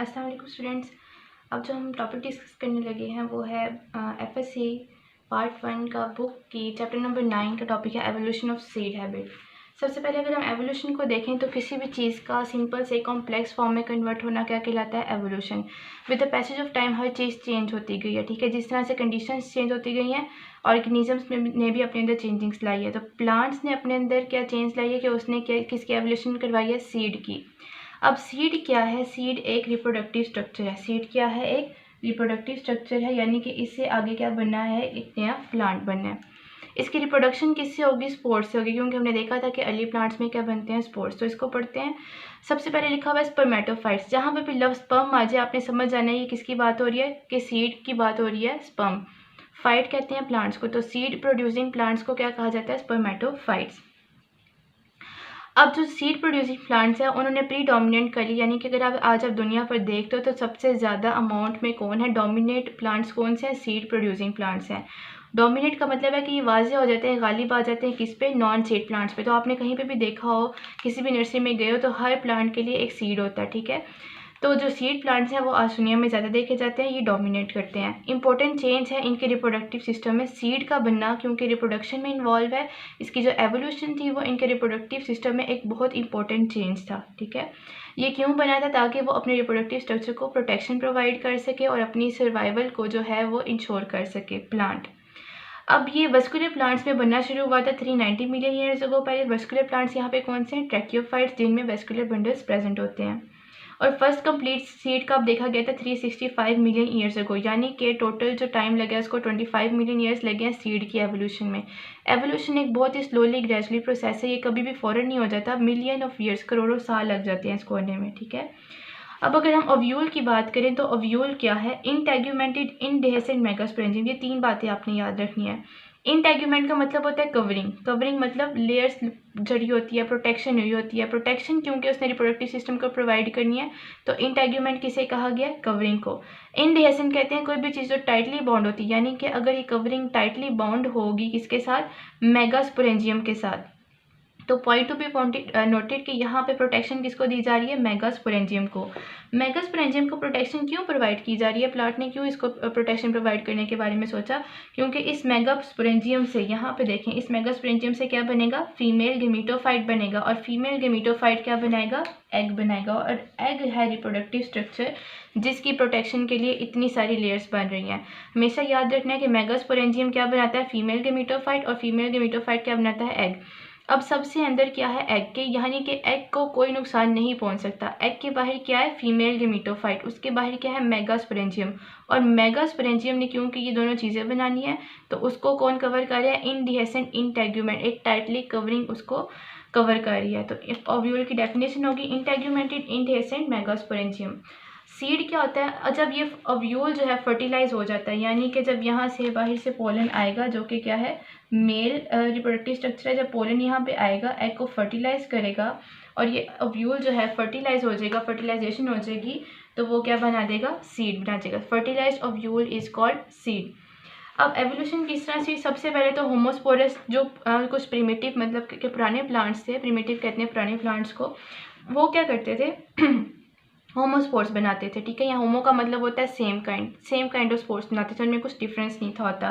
अस्सलाम वालेकुम स्टूडेंट्स। अब जो हम टॉपिक डिस्कस करने लगे हैं वो है एफएससी पार्ट 1 का बुक की चैप्टर नंबर 9 का टॉपिक है एवोल्यूशन ऑफ सीड हैबिट। सबसे पहले अगर हम एवोल्यूशन को देखें तो किसी भी चीज़ का सिंपल से कॉम्प्लेक्स फॉर्म में कन्वर्ट होना क्या कहलाता है, evolution. With the passage of time her cheese change होती गई है, ठीक है। जिस तरह से कंडीशंस चेंज होती गई हैं, ऑर्गेनिजम्स ने भी अपने अंदर चेंजिंग्स लाई है। तो प्लांट्स ने अपने अंदर क्या चेंज लाई है कि उसने क्या किसकी एवोल्यूशन करवाई है, सीड की। अब सीड क्या है? सीड एक रिप्रोडक्टिव स्ट्रक्चर है। सीड क्या है? एक रिप्रोडक्टिव स्ट्रक्चर है, यानी कि इससे आगे क्या बनना है, एक नया प्लांट बनना है। इसकी रिप्रोडक्शन किससे होगी? स्पोर्स से होगी, क्योंकि हमने देखा था कि अर्ली प्लांट्स में क्या बनते हैं, स्पोर्स। तो इसको पढ़ते हैं। सबसे पहले लिखा हुआ है स्पर्मेटोफाइट्स। जहाँ पे भी लव स्पर्म आ जाए आपने समझ जाना है ये किसकी बात हो रही है, कि सीड की बात हो रही है। स्पर्म फाइट कहते हैं प्लांट्स को, तो सीड प्रोड्यूसिंग प्लांट्स को क्या कहा जाता है, स्पर्मेटोफाइट्स। अब जो सीड प्रोड्यूसिंग प्लांट्स हैं उन्होंने प्रीडोमिनेंट कर ली, यानी कि अगर आप दुनिया पर देखते हो तो सबसे ज़्यादा अमाउंट में कौन है, डोमिनेट प्लांट्स कौन से हैं, सीड प्रोड्यूसिंग प्लांट्स हैं। डोमिनेट का मतलब है कि ये वाज़ेह हो जाते हैं, गालिब आ जाते हैं किस पे, नॉन सीड प्लांट्स पे। तो आपने कहीं पे भी देखा हो, किसी भी नर्सरी में गए हो तो हर प्लांट के लिए एक सीड होता है, ठीक है। तो जो सीड प्लांट्स हैं वो आज दुनिया में ज़्यादा देखे जाते हैं, ये डोमिनेट करते हैं। इंपॉर्टेंट चेंज है इनके रिप्रोडक्टिव सिस्टम में सीड का बनना, क्योंकि रिप्रोडक्शन में इन्वॉल्व है। इसकी जो एवोल्यूशन थी वो इनके रिप्रोडक्टिव सिस्टम में एक बहुत इंपॉर्टेंट चेंज था, ठीक है। ये क्यों बना था? ताकि वो अपने रिप्रोडक्टिव स्ट्रक्चर को प्रोटेक्शन प्रोवाइड कर सके और अपनी सर्वाइवल को जो है वो इंश्योर कर सके प्लांट। अब ये वस्कुलर प्लांट्स में बनना शुरू हुआ था 390 मिलियन ईयर्स अगो। पहले वस्कुलर प्लांट्स यहाँ पे कौन से हैं, ट्रैकियोफाइट्स, जिनमें वस्कुलर बंडल्स प्रेजेंट होते हैं। और फर्स्ट कंप्लीट सीड कब देखा गया था, 365 मिलियन ईयर्स अगो, यानी कि टोटल जो टाइम लगा उसको 25 मिलियन ईयर्स लगे हैं सीड की एवोल्यूशन में। एवोल्यूशन एक बहुत ही स्लोली ग्रेजुअली प्रोसेस है, ये कभी भी फौरन नहीं हो जाता, मिलियन ऑफ ईयर्स, करोड़ों साल लग जाते हैं इसको होने में, ठीक है। अब अगर हम ओव्यूल की बात करें तो ओव्यूल क्या है, इंटेग्यूमेंटेड इनडेसेंट मेगास्पोरेंजियम। ये 3 बातें आपने याद रखनी है। इंटेग्यूमेंट का मतलब होता है कवरिंग। कवरिंग मतलब लेयर्स जड़ी होती है, प्रोटेक्शन हुई होती है। प्रोटेक्शन क्योंकि उसने रिप्रोडक्टिव सिस्टम को प्रोवाइड करनी है, तो इंटेग्यूमेंट किसे कहा गया, कवरिंग को। इनडेसेंट कहते हैं कोई भी चीज़ जो टाइटली बाउंड होती है, यानी कि अगर ये कवरिंग टाइटली बाउंड होगी किसके साथ, मेगास्पोरेंजियम के साथ। तो पॉइंट टू बी नोटेड कि यहाँ पे प्रोटेक्शन किसको दी जा रही है, मेगास्पोरेंजियम को। मेगास्पोरेंजियम को प्रोटेक्शन क्यों प्रोवाइड की जा रही है, प्लांट ने क्यों इसको प्रोटेक्शन प्रोवाइड करने के बारे में सोचा, क्योंकि इस मेगास्पोरेंजियम से, यहाँ पे देखें, इस मेगास्पोरेंजियम से क्या बनेगा, फीमेल गेमीटोफाइट बनेगा। और फीमेल गेमीटोफाइट क्या बनाएगा, एग बनाएगा। और एग है रिप्रोडक्टिव स्ट्रक्चर जिसकी प्रोटेक्शन के लिए इतनी सारी लेयर्स बन रही हैं। हमेशा याद रखना है कि मेगास्पोरेंजियम क्या बनाता है, फीमेल गेमीटोफाइट, और फीमेल गेमीटोफाइट क्या बनाता है, एग। अब सबसे अंदर क्या है, एग के, यानी कि एग को कोई नुकसान नहीं पहुंच सकता। एग के बाहर क्या है, फीमेल गेमीटोफाइट, उसके बाहर क्या है, मेगास्पोरेंजियम। और मेगास्पोरेंजियम ने क्योंकि ये दोनों चीज़ें बनानी है, तो उसको कौन कवर कर रहा है, इनडिसेंट इंटेग्यूमेंट, एक टाइटली कवरिंग उसको कवर कर रही है। तो ओव्यूल की डेफिनेशन होगी इंटेग्यूमेंटेड इनडिसेंट मेगास्पोरेंजियम। सीड क्या होता है, जब ये ओव्यूल जो है फर्टिलाइज हो जाता है, यानी कि जब यहाँ से बाहर से पोलन आएगा, जो कि क्या है, मेल रिप्रोडक्टिव स्ट्रक्चर है। जब पोलन यहाँ पे आएगा, एग को फर्टिलाइज करेगा, और ये ओव्यूल जो है फर्टिलाइज हो जाएगा, फर्टिलाइजेशन हो जाएगी, तो वो क्या बना देगा, सीड बना देगा। Fertilised ovule is called seed. अब एवोल्यूशन किस तरह से, सबसे पहले तो होमोस्पोरस जो कुछ प्रिमिटिव मतलब के पुराने प्लांट्स थे, प्रिमिटिव कहते हैं पुराने प्लांट्स को, वो क्या करते थे होमोस्पोर्स बनाते थे, ठीक है। यहाँ होमो का मतलब होता है सेम काइंड ऑफ स्पोर्स बनाते थे, उनमें कुछ डिफरेंस नहीं था होता।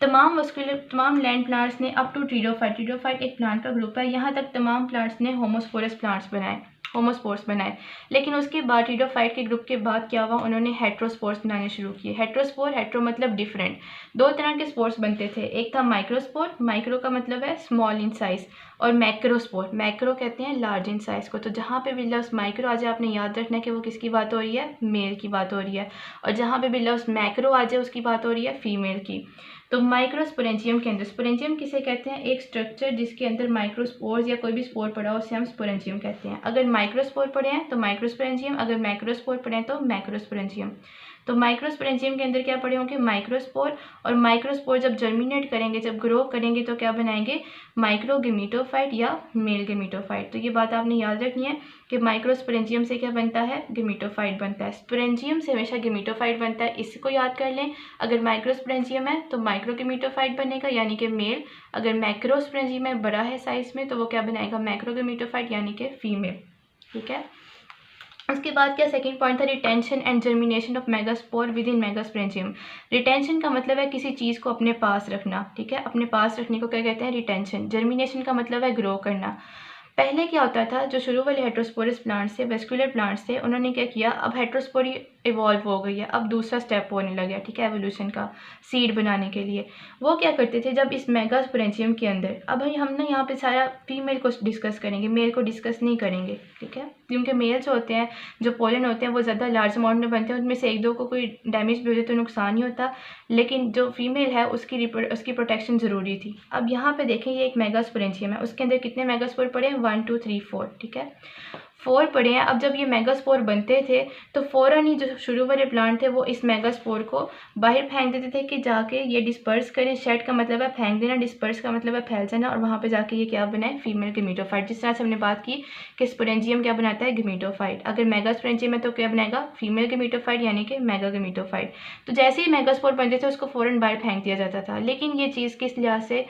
तमाम लैंड प्लांट्स ने अप टू ट्रीडोफाइट एक प्लांट का ग्रुप है, यहाँ तक तमाम प्लांट्स ने होमोस्पोरस प्लांट्स बनाए, होमोस्पोर्स बनाए। लेकिन उसके बाद ट्रीडोफाइट के ग्रुप के बाद क्या हुआ, उन्होंने हेट्रोस्पोर्स बनाने शुरू किए। हेट्रो मतलब डिफरेंट। 2 तरह के स्पोर्स बनते थे, एक था माइक्रोस्पोर, माइक्रो का मतलब है स्मॉल इन साइज, और मैक्रोस्पोर, मैक्रो कहते हैं लार्ज इन साइज को। तो जहाँ पे भी लफ्ज़ माइक्रो आ जाए आपने याद रखना है कि वो किसकी बात हो रही है, मेल की बात हो रही है। और जहाँ पे भी लफ्ज़ मैक्रो आ जाए उसकी बात हो रही है फीमेल की। तो माइक्रोस्पोरेंजियम के अंदर, स्पोरेंजियम किसे कहते हैं, एक स्ट्रक्चर जिसके अंदर माइक्रोस्पोर्स या कोई भी स्पोर पड़ा हो उसे हम स्पोरेंजियम कहते हैं। अगर माइक्रोस्पोर पड़े हैं तो माइक्रोस्पोरेंजियम, अगर मैक्रोस्पोर पड़े हैं तो मैक्रोस्पोरेंजियम। तो माइक्रोस्पोरेंजियम के अंदर क्या पड़े होंगे, माइक्रोस्पोर। और माइक्रोस्पोर जब जर्मिनेट करेंगे, जब ग्रो करेंगे, तो क्या बनाएंगे, माइक्रोगेमीटोफाइट या मेल गेमीटोफाइट। तो ये बात आपने याद रखनी है कि माइक्रोस्पोरेंजियम से क्या बनता है, गेमीटोफाइट बनता है। स्पोरेंजियम से हमेशा गेमीटोफाइट बनता है, इसको याद कर लें। अगर माइक्रोस्पोरेंजियम है तो माइक्रोगेमीटोफाइट बनेगा, यानी कि मेल। अगर मैक्रोस्पोरेंजियम है, बड़ा है साइज में, तो वो क्या बनाएगा, मैक्रोगेमीटोफाइट, यानी कि फीमेल, ठीक है। उसके बाद क्या सेकंड पॉइंट था, retention and germination of megaspore with in megasporangium. Retention का मतलब है किसी चीज़ को अपने पास रखना, ठीक है, अपने पास रखने को क्या कहते हैं, रिटेंशन। जर्मिनेशन का मतलब है ग्रो करना। पहले क्या होता था, जो शुरू वाले हेट्रोस्पोरस प्लांट्स थे, वेस्कुलर प्लांट्स थे, उन्होंने क्या किया, अब हेट्रोस्पोरी इवॉल्व हो गई है, अब दूसरा स्टेप होने लगा, ठीक है, एवोल्यूशन का, सीड बनाने के लिए। वो क्या करते थे, जब इस मेगास्पोरेंजियम के अंदर, अब हम ना यहाँ पे सारा फीमेल को डिस्कस करेंगे, मेल को डिस्कस नहीं करेंगे, ठीक है, क्योंकि मेल जो होते हैं, जो पोलन होते हैं, वो ज़्यादा लार्ज अमाउंट में बनते हैं, उनमें से एक दो को कोई डैमेज भी हो जाए तो नुकसान नहीं होता, लेकिन जो फीमेल है उसकी प्रोटेक्शन ज़रूरी थी। अब यहाँ पे देखें, ये एक मेगास्पोरेंजियम है, उसके अंदर कितने मेगास्पोर पड़े हैं, 1 2 3 4, ठीक है, 4 पड़े हैं। अब जब ये मेगास्पोर बनते थे तो फ़ौरन ही जो शुरू वाले प्लांट थे वो इस मेगास्पोर को बाहर फेंक देते थे कि जाके ये डिस्पर्स करें। शेड का मतलब है फेंक देना, डिस्पर्स का मतलब है फैल जाना, और वहाँ पे जाके ये क्या बनाए, फीमेल गेमीटोफाइट। जिस तरह से हमने बात की कि स्पोरेंजियम क्या बनाता है, गेमीटोफाइट। अगर मेगास्पोरेंजियम है तो क्या बनाएगा, फीमेल गेमीटोफाइट यानी कि मेगा गेमीटोफाइट। तो जैसे ही मेगास्पोर बनते थे उसको फ़ौरन बाहर फेंक दिया जाता था, लेकिन ये चीज़ किस लिहाज से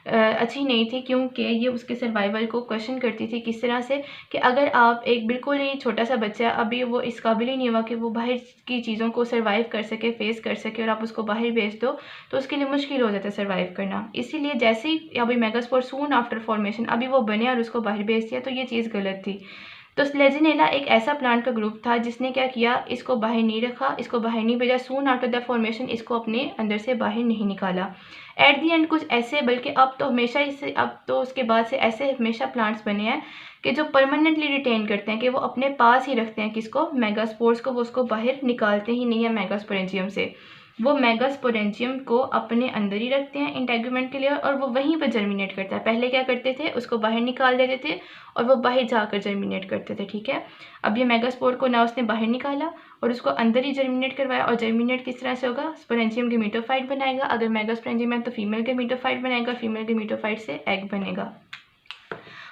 अच्छी नहीं थी, क्योंकि ये उसके सर्वाइवल को क्वेश्चन करती थी। किस तरह से कि अगर आप एक बिल्कुल ही छोटा सा बच्चा, अभी वो इस काबिल ही नहीं हुआ कि वो बाहर की चीज़ों को सर्वाइव कर सके, फेस कर सके, और आप उसको बाहर भेज दो तो उसके लिए मुश्किल हो जाता है सर्वाइव करना। इसीलिए जैसे ही अभी मेगास्पोर सून आफ्टर फॉर्मेशन अभी वो बने और उसको बाहर भेज दिया, तो ये चीज़ गलत थी। तो स्लेजिनेला एक ऐसा प्लांट का ग्रुप था जिसने क्या किया, इसको बाहर नहीं रखा, इसको बाहर नहीं भेजा, सून आफ्टर द फॉर्मेशन इसको अपने अंदर से बाहर नहीं निकाला। एट दी एंड कुछ ऐसे, बल्कि अब तो हमेशा इससे, अब तो उसके बाद से ऐसे हमेशा प्लांट्स बने हैं कि जो परमानेंटली रिटेन करते हैं, कि वो अपने पास ही रखते हैं किसको, मेगास्पोर्स को, वो उसको बाहर निकालते ही नहीं है मेगास्पोरेंजियम से। वो मेगास्पोरेंजियम को अपने अंदर ही रखते हैं इंटेगुमेंट के लिए, और वो वहीं पर जर्मिनेट करता है। पहले क्या करते थे, उसको बाहर निकाल देते थे और वो बाहर जाकर जर्मिनेट करते थे, ठीक है। अब ये मेगास्पोर को ना उसने बाहर निकाला और उसको अंदर ही जर्मिनेट करवाया, और जर्मिनेट किस तरह से होगा, स्पोरेंजियम गेमीटोफाइट बनाएगा, अगर मेगास्पोरेंजियम है तो फीमेल गेमीटोफाइट बनाएगा, फीमेल गेमीटोफाइट से एग बनेगा।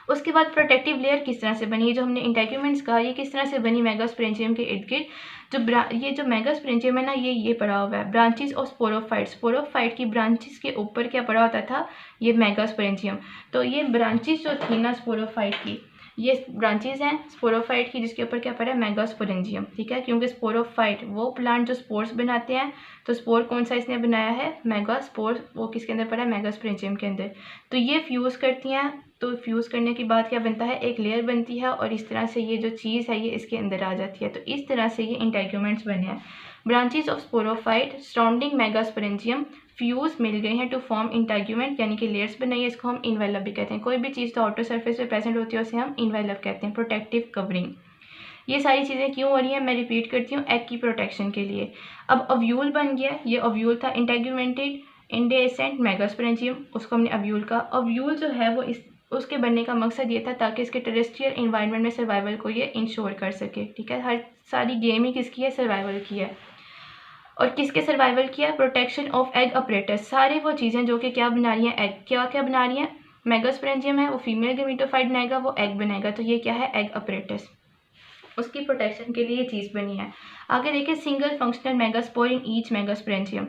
उसके बाद प्रोटेक्टिव लेयर किस तरह से बनी, जो हमने इंटेग्यूमेंट्स कहा, ये किस तरह से बनी मेगास्पोरेंजियम के इर्द गिर्द। ये जो मेगास्पोरेंजियम है ना, ये पड़ा हुआ है ब्रांचेस और स्पोरोफाइट। स्पोरोफाइट की ब्रांचेस के ऊपर क्या पड़ा होता था, ये मेगास्पोरेंजियम। तो ये ब्रांचेस जो थी ना स्पोरोफाइट की, ये ब्रांचेस हैं स्पोरोफाइट की, जिसके ऊपर क्या पड़ा है, मेगास्पोरेंजियम, ठीक है। क्योंकि स्पोरोफाइट वो प्लांट जो स्पोर्स बनाते हैं, तो स्पोर कौन सा इसने बनाया है, मेगास्पोर, वो किसके अंदर पड़ा है, मेगास्पोरेंजियम के अंदर। तो ये फ्यूज़ करती हैं, तो फ्यूज़ करने के बाद क्या बनता है, एक लेयर बनती है, और इस तरह से ये जो चीज़ है ये इसके अंदर आ जाती है। तो इस तरह से ये इंटेग्यूमेंट्स बने हैं। Branches of sporophyte surrounding megasporangium fuse मिल गए हैं टू फॉर्म इंटेग्यूमेंट, यानी कि लेयर्स बनाई है। इसको हम इनवेलप भी कहते हैं। कोई भी चीज़ तो आउटर सरफेस पे प्रेजेंट होती है उसे हम इनवेलप कहते हैं, प्रोटेक्टिव कवरिंग। ये सारी चीज़ें क्यों हो रही हैं, मैं रिपीट करती हूँ, एग की प्रोटेक्शन के लिए। अब ओव्यूल बन गया, ये ओव्यूल था इंटेग्यूमेंटेड इंडेसेंट मेगास्पोरेंजियम, उसको हमने ओव्यूल का। ओव्यूल जो है वो उसके बनने का मकसद ये था ताकि इसके टेरेस्ट्रियल इन्वायरमेंट में सर्वाइवल को ये इंश्योर कर सके, ठीक है। हर सारी गेम ही किसकी है, सर्वाइवल की है। और किसके सर्वाइवल की है, प्रोटेक्शन ऑफ एग अपरेटस। सारे वो चीज़ें जो कि क्या बना रही हैं, एग क्या क्या बना रही हैं, मेगास्पोरेंजियम है वो फीमेल गेमीटोफाइट बनाएगा, वो एग बनाएगा, तो ये क्या है, एग अपरेटस, उसकी प्रोटेक्शन के लिए ये चीज़ बनी है। आगे देखिए, single functional megaspore in each megasporangium.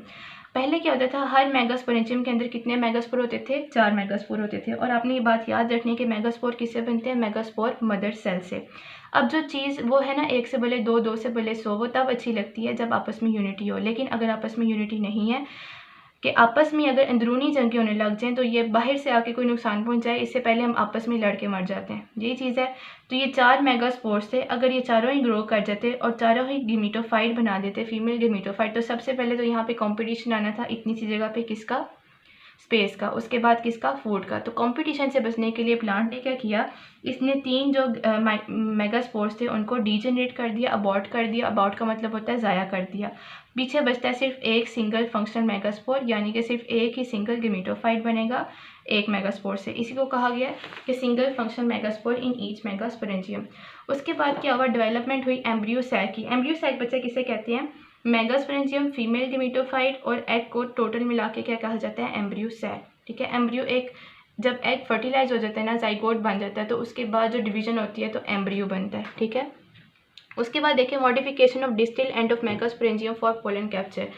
पहले क्या होता था, हर मेगास्पोरेंजियम के अंदर कितने मेगास्पोर होते थे, 4 मेगास्पोर होते थे। और आपने ये बात याद रखनी है कि मेगास्पोर किससे बनते हैं, मेगास्पोर मदर सेल से। अब जो चीज़ वो है ना, 1 से भले 2, 2 से भले 100, वो तब अच्छी लगती है जब आपस में यूनिटी हो। लेकिन अगर आपस में यूनिटी नहीं है, कि आपस में अगर अंदरूनी जंगें होने लग जाएं, तो ये बाहर से आके कोई नुकसान पहुंचाए, इससे पहले हम आपस में लड़ के मर जाते हैं, यही चीज़ है। तो ये 4 मेगास्पोर्स थे, अगर ये चारों ही ग्रो कर जाते और चारों ही गेमीटोफाइट बना देते, फीमेल गेमीटोफाइट, तो सबसे पहले तो यहाँ पे कंपटीशन आना था इतनी सी जगह पे, किसका, स्पेस का, उसके बाद किसका, फूड का। तो कंपटीशन से बचने के लिए प्लांट ने क्या किया, इसने 3 जो मेगास्पोर्स थे उनको डीजेनरेट कर दिया, अबॉर्ट कर दिया। अबॉर्ट का मतलब होता है ज़ाया कर दिया। पीछे बचता है सिर्फ एक सिंगल फंक्शनल मेगास्पोर, यानी कि सिर्फ एक ही सिंगल गेमीटोफाइट बनेगा एक मेगास्पोर से। इसी को कहा गया है कि single functional megaspore in each megasporangium. उसके बाद क्या हुआ, डेवलपमेंट हुई एम्ब्रियो सैक की। एम्ब्रियो सैक बच्चे किसे कहते हैं, मेगास्पोरेंजियम, फीमेल गेमीटोफाइट और एग को टोटल मिला के क्या कहा जाता है, एम्ब्रियो सैक, ठीक है। एम्ब्रियो एक, जब एग फर्टिलाइज हो जाता है ना, जाइगोट बन जाता है, तो उसके बाद जो डिवीजन होती है तो एम्ब्रियो बनता है, ठीक है। उसके बाद देखिए, modification of distal end of megasporangium for pollen capture.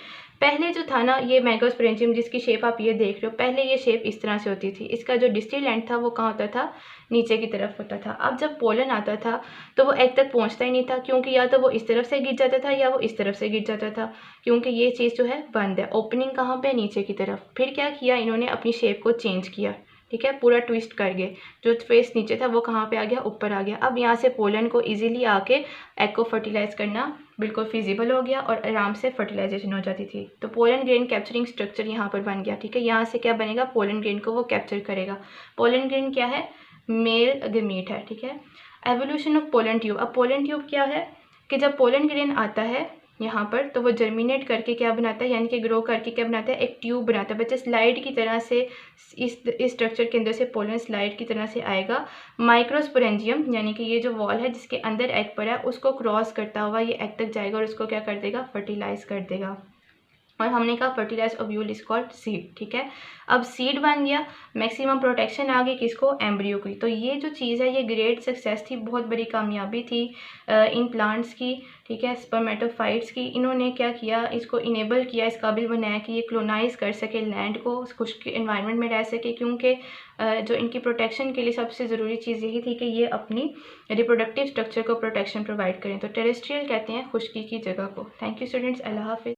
पहले जो था ना ये मैगोस्पोरेंजियम जिसकी शेप आप ये देख रहे हो, पहले ये शेप इस तरह से होती थी। इसका जो डिस्टल एंड था वो कहाँ होता था, नीचे की तरफ होता था। अब जब पोलन आता था तो वो एग तक पहुँचता ही नहीं था, क्योंकि या तो वो इस तरफ से गिर जाता था या वो इस तरफ से गिर जाता था, क्योंकि ये चीज़ जो है बंद है। ओपनिंग कहाँ पे, नीचे की तरफ। फिर क्या किया इन्होंने, अपनी शेप को चेंज किया, ठीक है, पूरा ट्विस्ट कर गए। जो फेस नीचे था वो कहाँ पे आ गया, ऊपर आ गया। अब यहाँ से पोलन को इजीली आके एग को फर्टिलाइज करना बिल्कुल फिजिबल हो गया और आराम से फर्टिलाइजेशन हो जाती थी। तो पोलन ग्रेन कैप्चरिंग स्ट्रक्चर यहाँ पर बन गया, ठीक है। यहाँ से क्या बनेगा, पोलन ग्रेन को वो कैप्चर करेगा। पोलन ग्रेन क्या है, मेल गमीट है, ठीक है। Evolution of pollen tube. अब पोलन ट्यूब क्या है कि जब पोलन ग्रेन आता है यहाँ पर तो वो जर्मिनेट करके क्या बनाता है, यानी कि ग्रो करके क्या बनाता है, एक ट्यूब बनाता है। बच्चे स्लाइड की तरह से इस स्ट्रक्चर के अंदर से पोलन स्लाइड की तरह से आएगा। माइक्रोस्पोरेंजियम यानी कि ये जो वॉल है जिसके अंदर एग पड़ा है उसको क्रॉस करता हुआ ये एग तक जाएगा और उसको क्या कर देगा, फर्टिलाइज कर देगा। और हमने कहा fertilise ovule is called seed, ठीक है। अब सीड बन गया, मैक्सिमम प्रोटेक्शन आ गई किसको, एम्ब्रियो की। तो ये जो चीज़ है ये ग्रेट सक्सेस थी, बहुत बड़ी कामयाबी थी इन प्लांट्स की, ठीक है, स्पर्मेटोफाइट्स की। इन्होंने क्या किया, इसको इनेबल किया, इस काबिल बनाया कि ये क्लोनाइज कर सके लैंड को, खुश्क इन्वायरमेंट में रह सके, क्योंकि जो इनकी प्रोटेक्शन के लिए सबसे ज़रूरी चीज़ यही थी कि ये अपनी रिप्रोडक्टिव स्ट्रक्चर को प्रोटेक्शन प्रोवाइड करें। तो टेरेस्ट्रियल कहते हैं खुश्की की जगह को। थैंक यू स्टूडेंट्स, अल्लाह हाफिज़।